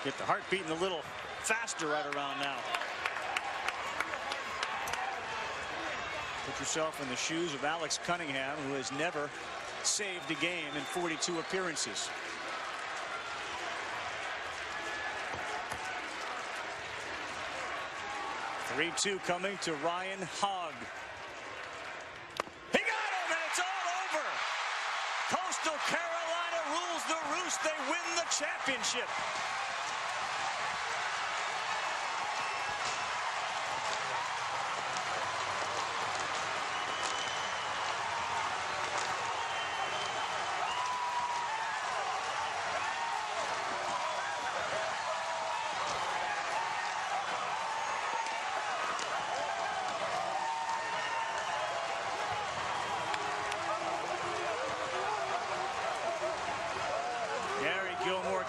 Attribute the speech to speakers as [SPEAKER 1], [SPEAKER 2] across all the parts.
[SPEAKER 1] Get the heart beating a little faster right around now. Put yourself in the shoes of Alex Cunningham, who has never saved a game in 42 appearances. Three-2 coming to Ryan Hogg. He got him, and it's all over. Coastal Carolina rules the roost. They win the championship.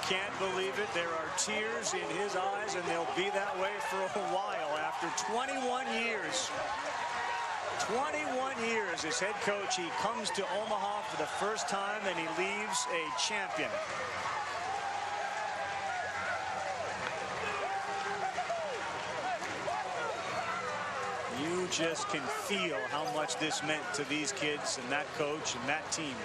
[SPEAKER 1] Can't believe it. There are tears in his eyes, and they'll be that way for a while after 21 years. 21 years as head coach. He comes to Omaha for the first time, and he leaves a champion. You just can feel how much this meant to these kids and that coach and that team.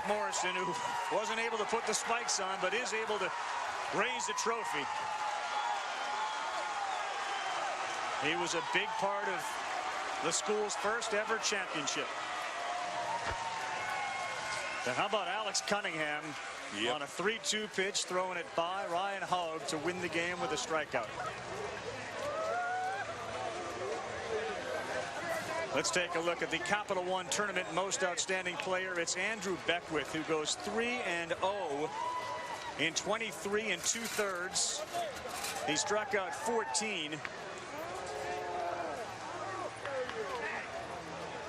[SPEAKER 1] Morrison, who wasn't able to put the spikes on, but is able to raise the trophy. He was a big part of the school's first ever championship. And how about Alex Cunningham on a 3-2 pitch, throwing it by Ryan Hogg to win the game with a strikeout. Let's take a look at the Capital One Tournament most outstanding player. It's Andrew Beckwith, who goes 3-0 in 23 2/3. He struck out 14.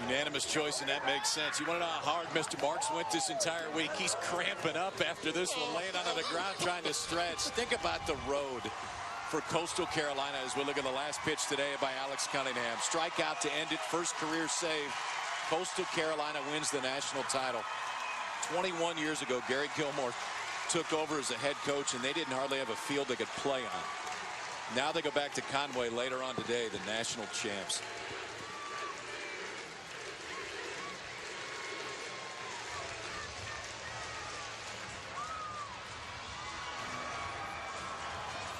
[SPEAKER 2] Unanimous choice, and that makes sense. You want to know how hard Mr. Marks went this entire week? He's cramping up after this one, laying on the ground trying to stretch. Think about the road for Coastal Carolina as we look at the last pitch today by Alex Cunningham. Strikeout to end it, first career save. Coastal Carolina wins the national title. 21 years ago, Gary Gilmore took over as a head coach, and they didn't hardly have a field they could play on. Now they go back to Conway later on today, the national champs.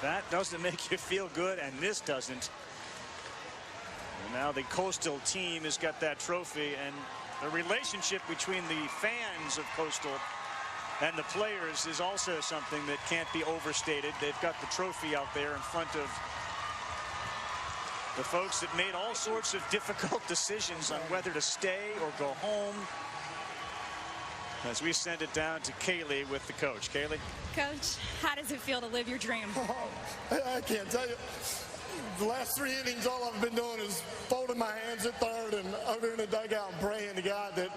[SPEAKER 1] That doesn't make you feel good, and this doesn't. And now the Coastal team has got that trophy, and the relationship between the fans of Coastal and the players is also something that can't be overstated. They've got the trophy out there in front of the folks that made all sorts of difficult decisions on whether to stay or go home. As we send it down to Kaylee with the coach. Kaylee?
[SPEAKER 3] Coach, how does it feel to live your dream?
[SPEAKER 4] I can't tell you. The last 3 innings, all I've been doing is folding my hands at third and over in the dugout and praying to God that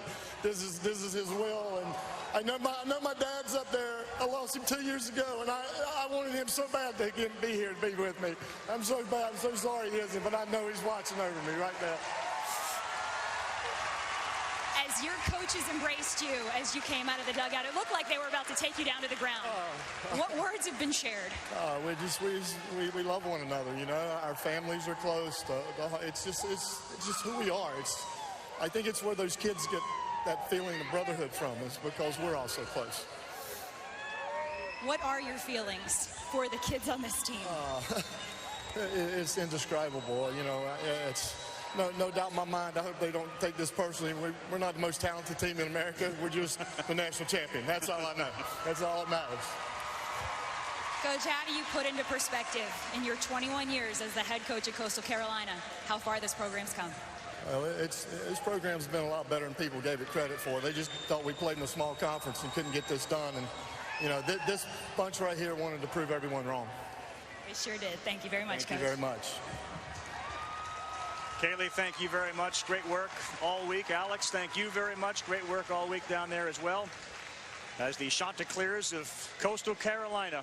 [SPEAKER 4] this is his will. And I know my dad's up there. I lost him 2 years ago, and I wanted him so bad to be here to be with me. I'm so bad. I'm so sorry he isn't, but I know he's watching over me right now.
[SPEAKER 3] As your coaches embraced you as you came out of the dugout, it looked like they were about to take you down to the ground. What words have been shared?
[SPEAKER 4] We love one another. You know, our families are close. It's just who we are. I think it's where those kids get that feeling of brotherhood from, is because we're all so close.
[SPEAKER 3] What are your feelings for the kids on this team?
[SPEAKER 4] It's indescribable. You know, it's. No doubt in my mind. I hope they don't take this personally. We're not the most talented team in America. We're just the national champion. That's all I know. That's all that matters.
[SPEAKER 3] Coach, how do you put into perspective in your 21 years as the head coach at Coastal Carolina how far this program's come?
[SPEAKER 4] Well, this program's been a lot better than people gave it credit for. They just thought we played in a small conference and couldn't get this done. And, you know, this bunch right here wanted to prove everyone wrong.
[SPEAKER 3] We sure did. Thank you very much, Coach.
[SPEAKER 4] Thank you very much.
[SPEAKER 1] Kaylee, thank you very much. Great work all week. Alex, thank you very much. Great work all week down there as well. As the Chanticleers of Coastal Carolina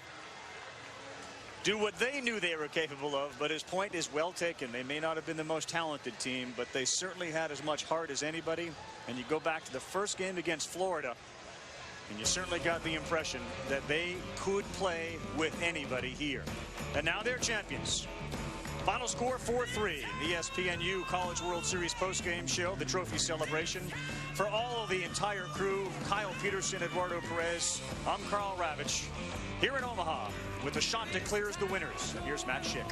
[SPEAKER 1] do what they knew they were capable of, but his point is well taken. They may not have been the most talented team, but they certainly had as much heart as anybody. And you go back to the first game against Florida, and you certainly got the impression that they could play with anybody here. And now they're champions. Final score 4-3. ESPNU College World Series postgame show, the trophy celebration. For all of the entire crew, Kyle Peterson, Eduardo Perez, I'm Carl Ravitch here in Omaha with the Chanticleers, the winners. And here's Matt Schick.